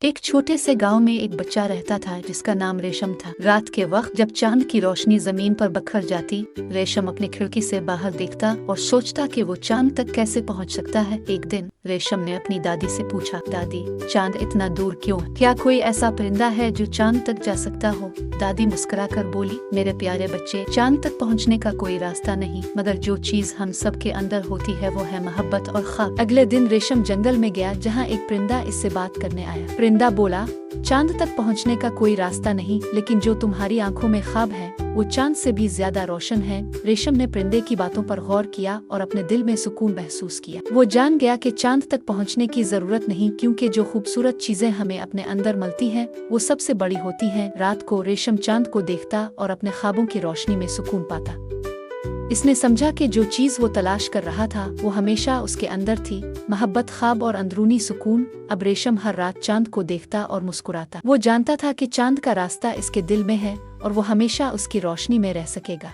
एक छोटे से गांव में एक बच्चा रहता था जिसका नाम रेशम था। रात के वक्त जब चांद की रोशनी जमीन पर बखर जाती, रेशम अपनी खिड़की से बाहर देखता और सोचता कि वो चांद तक कैसे पहुंच सकता है। एक दिन रेशम ने अपनी दादी से पूछा, दादी, चांद इतना दूर क्यों? क्या कोई ऐसा परिंदा है जो चांद तक जा सकता हो? दादी मुस्कुराकर बोली, मेरे प्यारे बच्चे, चांद तक पहुंचने का कोई रास्ता नहीं, मगर जो चीज हम सब के अंदर होती है वो है मोहब्बत और ख्वाब। अगले दिन रेशम जंगल में गया जहाँ एक परिंदा इससे बात करने आया। परिंदा बोला, चांद तक पहुंचने का कोई रास्ता नहीं, लेकिन जो तुम्हारी आंखों में ख्वाब है वो चांद से भी ज्यादा रोशन है। रेशम ने परिंदे की बातों पर गौर किया और अपने दिल में सुकून महसूस किया। वो जान गया कि चांद तक पहुंचने की जरूरत नहीं, क्योंकि जो खूबसूरत चीजें हमें अपने अंदर मिलती हैं वो सबसे बड़ी होती हैं। रात को रेशम चांद को देखता और अपने ख्वाबों की रोशनी में सुकून पाता। इसने समझा कि जो चीज वो तलाश कर रहा था वो हमेशा उसके अंदर थी, मोहब्बत, ख्वाब और अंदरूनी सुकून। अब रेशम हर रात चांद को देखता और मुस्कुराता। वो जानता था कि चांद का रास्ता इसके दिल में है और वो हमेशा उसकी रोशनी में रह सकेगा।